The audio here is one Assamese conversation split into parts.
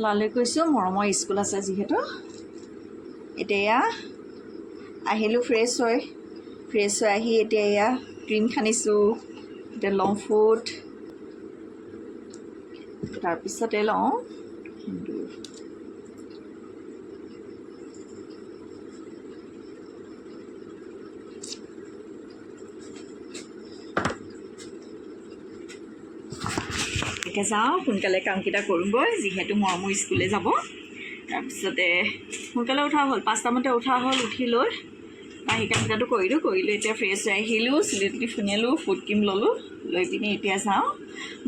লালৈ কৈছোঁ মৰমৰ স্কুল আছে যিহেতু এতিয়া আহিলোঁ ফ্ৰেছ হৈ আহি এতিয়া এয়া ক্ৰীম সানিছোঁ এতিয়া লওঁ ফুট তাৰপিছতে লওঁ সিন্দুৰ এতিয়া যাওঁ সোনকালে কামকেইটা কৰোঁগৈ যিহেতু মৰমৰ স্কুললৈ যাব তাৰপিছতে সোনকালে উঠা হ'ল 5টামানতে উঠা হ'ল উঠি লৈ আহি কামকেইটাটো কৰিলোঁ এতিয়া ফ্ৰেছ হৈ আহিলোঁ চুলি ফুনিয়ালোঁ ফুট ক্ৰীম ল'লোঁ লৈ পিনি এতিয়া যাওঁ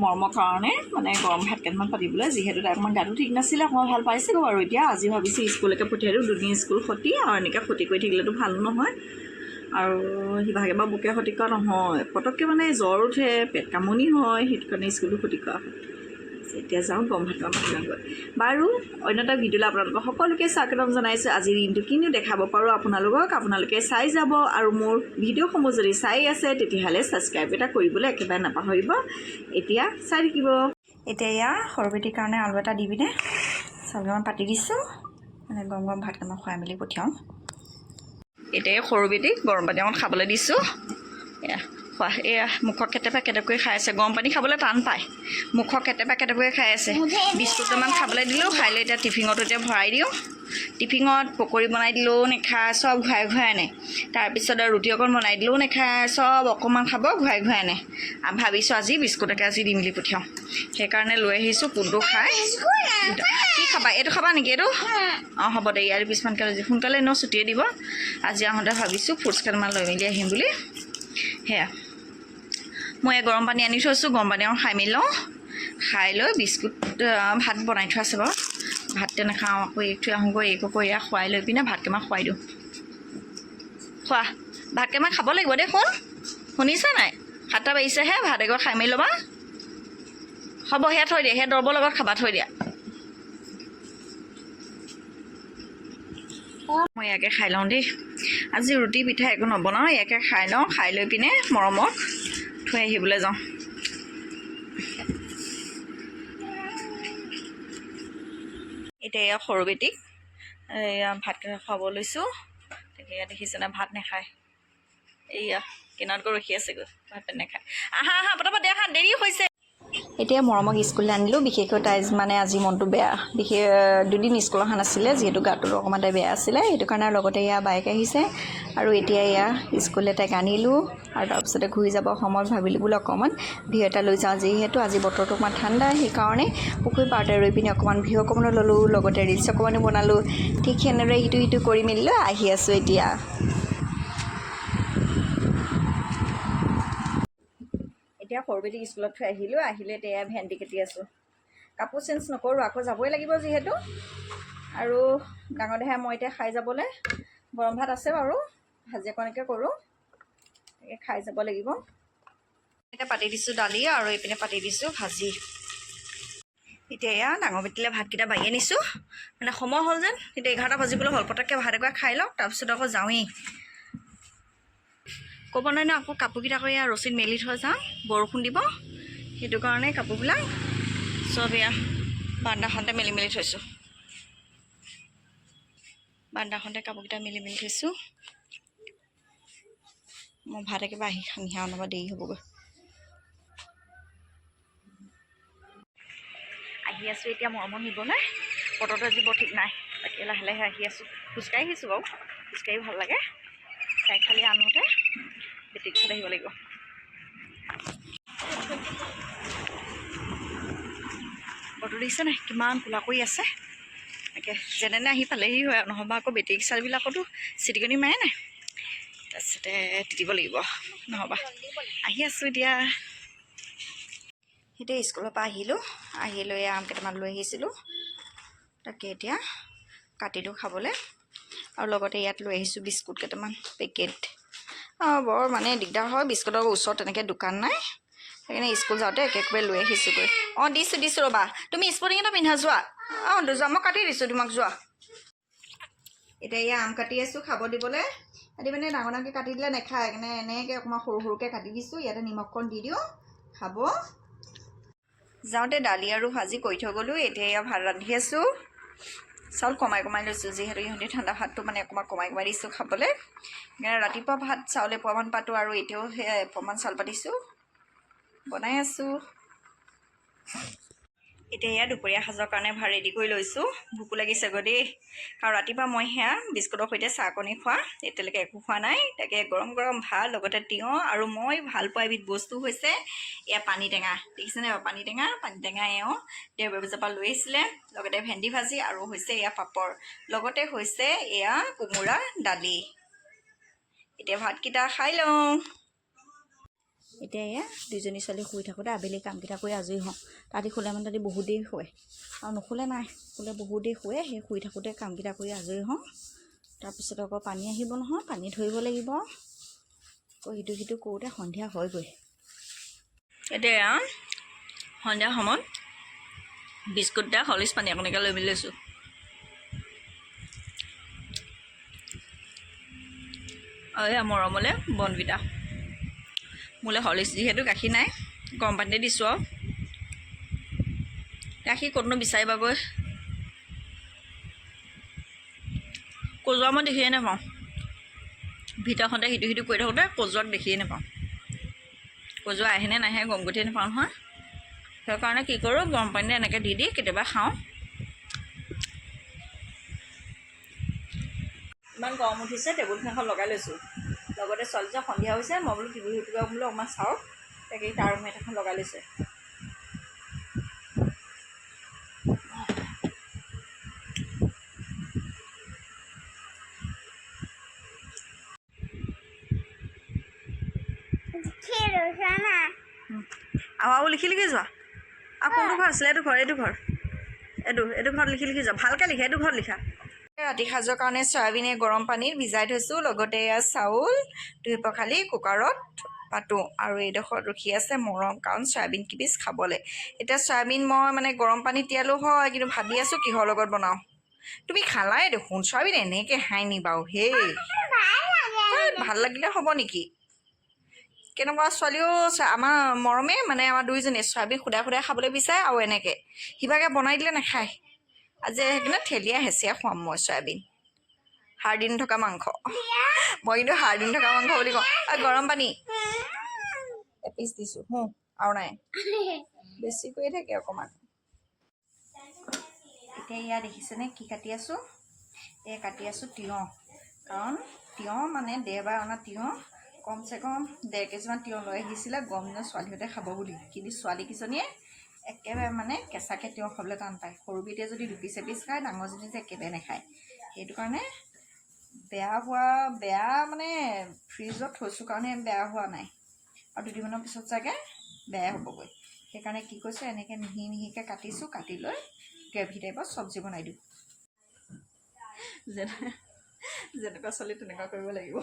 মৰমৰ কাৰণে মানে গৰম ভাত কেইটামান পাতিবলৈ যিহেতু তাই অকণমান গাটো ঠিক নাছিলে অকণমান ভাল পাইছেগৈ বাৰু এতিয়া আজি ভাবিছোঁ স্কুললৈকে পঠিয়াই দিওঁ দুদিন স্কুল ক্ষতি আৰু এনেকৈ ক্ষতি কৰি থাকিলেতো ভালো নহয় আৰু সিভাগে বা বুকে ক্ষতি কৰা নহয় পটককৈ মানে জ্বৰ উঠে পেট কামনি হয় সেইটো কাৰণে স্কুলটো ক্ষতি কৰা হয় এতিয়া যাওঁ গৰম ভাত পাতিমগৈ বাৰু অন্য এটা ভিডিঅ'লৈ আপোনালোকক সকলোকে স্বাগতম জনাইছোঁ আজিৰ দিনটো কিনো দেখাব পাৰোঁ আপোনালোকে চাই যাব আৰু মোৰ ভিডিঅ'সমূহ যদি চাই আছে তেতিয়াহ'লে ছাবস্ক্ৰাইব এটা কৰিবলৈ একেবাৰে নাপাহৰিব এতিয়া চাই থাকিব এতিয়া এয়া সৰু বেটীৰ কাৰণে আলু এটা দি পিনে চাউলকেইটামান পাতি দিছোঁ মানে গৰম গৰম ভাতকেইটামান খুৱাই মেলি পঠিয়াওঁ এতিয়া সৰু বেটীক গৰম পানী অকণ খাবলৈ দিছোঁ এয়া খোৱা এয়া মুখত কেটেপা খাই আছে গৰম পানী খাবলৈ টান পায় মুখত কেটেপা খাই আছে বিস্কুটমান খাবলৈ দিলোঁ খাই লৈ এতিয়া টিফিনতো এতিয়া ভৰাই দিওঁ টিফিনত পকৰি বনাই দিলেও নেখায় চব ঘূৰাই আনে তাৰপিছত ৰুটি অকণ বনাই দিলেও নেখায় চব অকণমান খাব ঘূৰাই আনে ভাবিছোঁ আজি বিস্কুটকে আজি দি মেলি পঠিয়াওঁ সেইকাৰণে লৈ আহিছোঁ কোনটো খাই কি খাবা এইটো খাবা নেকি এইটো অঁ হ'ব দে ইয়াৰ পিছমানকৈ সোনকালে এনেও ছুটিয়ে দিব আজি আহোঁতে ভাবিছোঁ ফ্ৰুটছ কেইটামান লৈ মেলি আহিম বুলি সেয়া মই এই গৰম পানী আনি থৈছোঁ গৰম পানী অকণ খাই মেলি লওঁ খাই লৈ বিস্কুট ভাত বনাই থোৱা আছে বাৰু ভাতটো নাখাওঁ আকৌ এৰি থৈ আহোঁগৈ একো কৰি খুৱাই লৈ পিনে ভাতকেইটামান খুৱাই দিওঁ খোৱা ভাতকেইটামান খাব লাগিব দেই শুনিছা নাই 7টা বাজিছেহে ভাত এগৰ খাই মেলি ল'বা হ'ব সেয়া থৈ দিয়া সেয়া দৰবৰ লগত খাবা থৈ দিয়া মই ইয়াকে খাই লওঁ দেই আজি ৰুটি পিঠা একো নবনাওঁ ইয়াকে খাই লওঁ খাই লৈ পিনে মৰমক থৈ আহিবলৈ যাওঁ এতিয়া এয়া সৰু বেটীক এয়া ভাতকেইটা খুৱাব লৈছোঁ তেতিয়া দেখিছেনে ভাত নাখায় এইয়া কিনাৰত গৈ ৰখি আছেগৈ ভাত নাখায় আহা পটাপট দেখা দেৰি হৈছে এতিয়া মৰমক স্কুললৈ আনিলোঁ বিশেষকৈ তাই মানে আজি মনটো বেয়া বিশেষ দুদিন স্কুল অহা নাছিলে যিহেতু গাটো অকণমান তাই বেয়া আছিলে সেইটো কাৰণে লগতে এয়া বাইক আহিছে আৰু এতিয়া এয়া স্কুললৈ তাইক আনিলোঁ আৰু তাৰপিছতে ঘূৰি যাব সময়ত ভাবিলোঁ বোলে অকণমান ভিউ এটা লৈ যাওঁ যিহেতু আজি বতৰটো অকণমান ঠাণ্ডা সেইকাৰণে পুখুৰী পাৰতে ৰৈ পিনি অকণমান ভিউ অকণমানো ল'লোঁ লগতে ৰিলচ অকণমানো বনালোঁ ঠিক সেনেদৰে ইটো কৰি মেলি লৈ আহি আছোঁ এতিয়া সৰু বেটীক স্কুলত থৈ আহিলোঁ এতিয়া ভেন্দি কাটি আছোঁ কাপোৰ চেঞ্জ নকৰোঁ আকৌ যাবই লাগিব যিহেতু আৰু ডাঙৰ দেহাই মই এতিয়া খাই যাবলৈ গৰম ভাত আছে বাৰু ভাজি অকণকৈ কৰোঁ তাকে খাই যাব লাগিব এতিয়া পাতি দিছোঁ দালি আৰু এইপিনে পাতি দিছোঁ ভাজি এতিয়া এয়া ডাঙৰ বেটীলৈ ভাতকেইটা বাঢ়ি আনিছোঁ মানে সময় হ'ল যেন এতিয়া 11টা বাজিবলৈ হ'ল পটককৈ ভাত এগৰা খাই লওক তাৰপিছত আকৌ যাওঁৱেই ক'ব নহয় ন আকৌ কাপোৰকেইটা আকৌ এয়া ৰছীত মেলি থৈ যাওঁ বৰষুণ দিব সেইটো কাৰণে কাপোৰবিলাক চব এয়া বাৰান্দাখনতে মেলি থৈছোঁ বাৰান্দাখনতে কাপোৰকেইটা মেলি থৈছোঁ মই ভাত একেবাৰে আহি খানিহা অলপ দেৰি হ'বগৈ আহি আছোঁ এতিয়া মৰমত নিবলৈ বতৰটো আজি বৰ ঠিক নাই তাকে লাহে লাহে আহি আছোঁ খোজকাঢ়ি আহিছোঁ বাৰু খোজকাঢ়ি ভাল লাগে তাইক খালি আনোতে বেটীক থৈ আহিব লাগিব বতৰ দেখিছে নাই কিমান কোলা কৰি আছে তাকে যেনে আহি পালেহি হয় আৰু নহ'বা আকৌ বেটেৰী ৰিক্সাবিলাকতো চিটিকনি মাৰে নাই তাৰপিছতে তিতিব লাগিব নহ'বা আহি আছোঁ এতিয়া স্কুলৰ পৰা আহি লৈ আম কেইটামান লৈ আহিছিলোঁ তাকে এতিয়া কাটিলোঁ খাবলৈ আৰু লগতে ইয়াত লৈ আহিছোঁ বিস্কুট কেইটামান পেকেট বৰ মানে দিগদাৰ হয় বিস্কুটৰ ওচৰত তেনেকৈ দোকান নাই সেইকাৰণে স্কুল যাওঁতে একেবাৰে লৈ আহিছোঁগৈ অঁ দিছোঁ ৰ'বা তুমি স্পৰ্টিং এটা পিন্ধা যোৱা যোৱা মই কাটি দিছোঁ তোমাক যোৱা এতিয়া এয়া আম কাটি আছোঁ খাব দিবলৈ সিহঁতি মানে ডাঙৰকৈ কাটি দিলে নাখায় সেইকাৰণে এনেকৈ অকণমান সৰুকৈ কাটি দিছোঁ ইয়াতে নিমখকণ দি দিওঁ খাব যাওঁতে দালি আৰু ভাজি কৰি থৈ গ'লোঁ। এতিয়া এয়া ভাত ৰান্ধি আছোঁ। চাউল কমাই লৈছোঁ, যিহেতু ইহঁতে ঠাণ্ডা ভাতটো মানে অকণমান কমাই দিছোঁ খাবলৈ। সেইকাৰণে ৰাতিপুৱা ভাত চাউল এপোৱামান পাতোঁ আৰু এতিয়াও সেয়া এপোৱামান চাউল পাতিছোঁ, বনাই আছোঁ। এতিয়া এয়া দুপৰীয়া সাজৰ কাৰণে ভাত ৰেডি কৰি লৈছোঁ। ভোকো লাগিছে গৈ দেই, আৰু ৰাতিপুৱা মই সেয়া বিস্কুটৰ সৈতে চাহকণী খোৱা, এতিয়ালৈকে একো খোৱা নাই। তাকে গৰম গৰম ভাত লগতে তিয়ঁহ, আৰু মই ভাল পোৱা এবিধ বস্তু হৈছে এয়া পানী টেঙা। দেখিছেনে বাৰু পানী টেঙা এওঁ দেওবাৰ বজাৰ পৰা লৈ আহিছিলে, লগতে ভেন্দি ভাজি আৰু হৈছে এয়া পাপৰ, লগতে হৈছে এয়া কোমোৰা দালি। এতিয়া ভাতকেইটা খাই লওঁ। এতিয়া এয়া দুইজনী ছোৱালী শুই থাকোঁতে আবেলি কামকেইটা কৰি আজৰি হওঁ। তাহাঁতি শুলে মানে তাহাঁতি বহুত দেৰি শুৱে, আৰু নুশুলে নাই, শুলে বহুত দেৰি শুৱে। সেই শুই থাকোঁতে কামকেইটা কৰি আজৰি হওঁ। তাৰপিছত আকৌ পানী আহিব নহয়, পানী ধৰিব লাগিব। আকৌ সিটো কৰোঁতে সন্ধিয়া হয়গৈ। এতিয়া সন্ধিয়া সময়ত বিস্কুট এটা হৰলিক্স পানী অকণকে লৈ মেলি লৈছোঁ। আৰু এয়া মৰমলৈ বনবিতা মোলৈ হৰলিক্স, যিহেতু গাখীৰ নাই গৰম পানীতে দিছোঁ। আৰু গাখীৰ ক'তনো বিচাৰিবাগৈ, কজোৱা মই দেখিয়ে নাপাওঁ। ভিতৰখনতে সিটো কৰি থাকোঁতে কজোৱাক দেখিয়ে নাপাওঁ। কজোৱা আহেনে নাহে গম গতিয়ে নাপাওঁ নহয়। সেইকাৰণে কি কৰোঁ, গৰম পানীতে এনেকৈ দি কেতিয়াবা খাওঁ। ইমান গৰম উঠিছে, টেবুল ফেনখন লগাই লৈছোঁ। লগতে ছোৱালীজন সন্ধিয়া হৈছে, মই বোলো টিভি বোলো অকণমান চাওঁ, তাকে তাৰ ৰুমত এখন লগাই লৈছে। আৰু লিখি যোৱা। আৰু কোনটো ঘৰ আছিলে? এইটো ঘৰ ঘৰত লিখি যোৱা, ভালকৈ লিখা, এইটো ঘৰত লিখা। ৰাতি সাজৰ কাৰণে চয়াবিনে গৰম পানীত ভিজাই থৈছোঁ, লগতে এয়া চাউল ধুই পখালি কুকাৰত পাতোঁ। আৰু এইডোখৰত ৰখি আছে মৰম, কাৰণ চয়াবিন কিপিচ খাবলৈ। এতিয়া চয়াবিন মই মানে গৰম পানীত তিয়ালোঁ হয়, কিন্তু ভাবি আছোঁ কিহৰ লগত বনাওঁ। তুমি খালাই দেখোন, চয়াবিন এনেকৈ খাই নি বাৰু হেই, ভাল লাগিলে হ'ব নেকি? কেনেকুৱা ছোৱালীও আমাৰ মৰমে, মানে আমাৰ দুইজনীয়ে চয়াবিন সুদাই খাবলৈ বিচাৰে, আৰু এনেকৈ সিভাগে বনাই দিলে নাখায়। আজি সেইকাৰণে ঠেলিয়াই হেঁচিয়াই খুৱাম মই চয়াবিন। সাৰ দি নথকা মাংস, মই কিন্তু সাৰ দি নথকা মাংস বুলি কওঁ। গৰম পানী এপিচ দিছোঁ, আৰু নাই, বেছি কৰিয়ে থাকে অকণমান। এতিয়া ইয়াত দেখিছেনে কি কাটি আছোঁ? কাটি আছোঁ তিয়ঁহ, কাৰণ তিয়ঁহ মানে দেওবাৰে অনা তিয়ঁহ, কমচে কম 1.5 কেজিমান তিয়ঁহ লৈ আহিছিলে, গৰম দিনত ছোৱালীহঁতে খাব বুলি। কিন্তু ছোৱালীকেইজনীয়ে একেবাৰে মানে কেঁচাকৈ তিয়ঁহ খাবলৈ টান পায়। সৰু বেটিয়ে যদি 2 পিচ এপিচ খায়, ডাঙৰজনী যে একেবাৰে নাখায়। সেইটো কাৰণে বেয়া মানে ফ্ৰিজত থৈছোঁ কাৰণে বেয়া হোৱা নাই, আৰু 2 দিনমানৰ পিছত চাগে বেয়া হ'বগৈ। সেইকাৰণে কি কৈছোঁ, এনেকৈ মিহিকৈ কাটিছোঁ, কাটি লৈ গ্ৰেভি টাইপত চব্জি বনাই দিওঁ। যেনেকুৱা ছোৱালী তেনেকুৱা কৰিব লাগিব।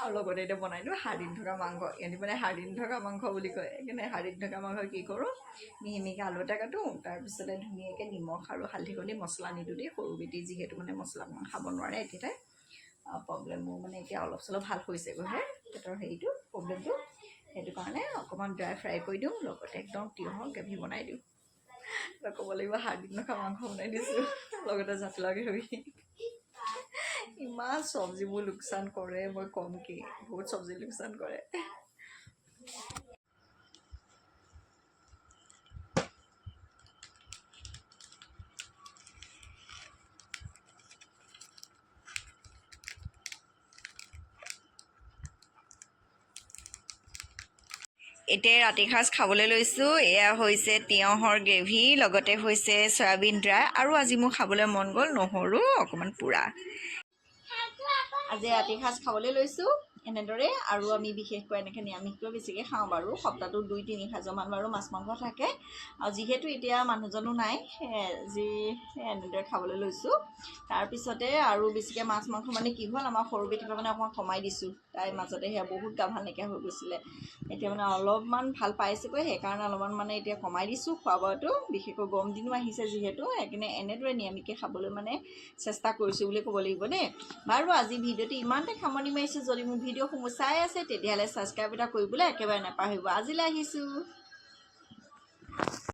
আৰু লগতে এতিয়া বনাই দিওঁ সাৰ দি নথকা মাংস। এনে মানে সাৰ দি নথকা মাংস বুলি কয়। সেইকাৰণে সাৰ দি নথকা মাংস কি কৰোঁ, মিহিকৈ আলু এটা কাটোঁ, তাৰপিছতে ধুনীয়াকৈ নিমখ আৰু হালধি কৰি মছলা নিদিওঁ দেই। সৰু বেটি যিহেতু মানে মছলা খাব নোৱাৰে, একেটাই প্ৰব্লেম। মোৰ মানে এতিয়া অলপ চলপ ভাল হৈছেগৈহে পেটৰ হেৰিটো, প্ৰব্লেমটো। সেইটো কাৰণে অকণমান ড্ৰাই ফ্ৰাই কৰি দিওঁ, লগতে একদম তিয়ঁহৰ গ্ৰেভি বনাই দিওঁ। ক'ব লাগিব সাৰ দি নথকা মাংস বনাই দিছোঁ, লগতে জাতিলাও গ্ৰেভি। ইমান চব্জিবোৰ লোকচান কৰে, মই কম কি, বহুত চব্জি লোকচান কৰে। এতিয়া ৰাতি সাঁজ খাবলৈ লৈছোঁ। এয়া হৈছে তিয়ঁহৰ গ্ৰেভি, লগতে হৈছে চয়াবিন ড্ৰাই, আৰু আজি মোৰ খাবলৈ মন গ'ল নহৰু অকণমান পোৰা। আজি ৰাতি সাঁজ খাবলৈ লৈছোঁ এনেদৰে, আৰু আমি বিশেষকৈ এনেকৈ নিৰামিষকৈ বেছিকৈ খাওঁ বাৰু। সপ্তাহটোত 2-3 সাঁজমান বাৰু মাছ মাংস থাকে, আৰু যিহেতু এতিয়া মানুহজনো নাই, যি এনেদৰে খাবলৈ লৈছোঁ। তাৰপিছতে আৰু বেছিকৈ মাছ মাংস মানে কি হ'ল, আমাৰ সৰু বেটীৰ পৰা মানে অকণমান কমাই দিছোঁ। তাইৰ মাজতে সেয়া বহুত গা ভাল নাইকিয়া হৈ গৈছিলে, এতিয়া মানে অলপমান ভাল পাইছেগৈ। সেইকাৰণে অলপমান মানে এতিয়া কমাই দিছোঁ খোৱা বোৱাটো, বিশেষকৈ গৰম দিনো আহিছে যিহেতু। সেইকাৰণে এনেদৰে নিৰামিষকৈ খাবলৈ মানে চেষ্টা কৰিছোঁ বুলি ক'ব লাগিব দেই। বাৰু আজি ভিডিঅ'টো ইমানতে সামৰণি মাৰিছোঁ। যদি মোৰ ভিডিঅ'সমূহ চাই আছে, তেতিয়াহ'লে ছাবস্ক্ৰাইব এটা কৰিবলৈ একেবাৰে নাপাহৰিব। আজিলৈ আহিছোঁ।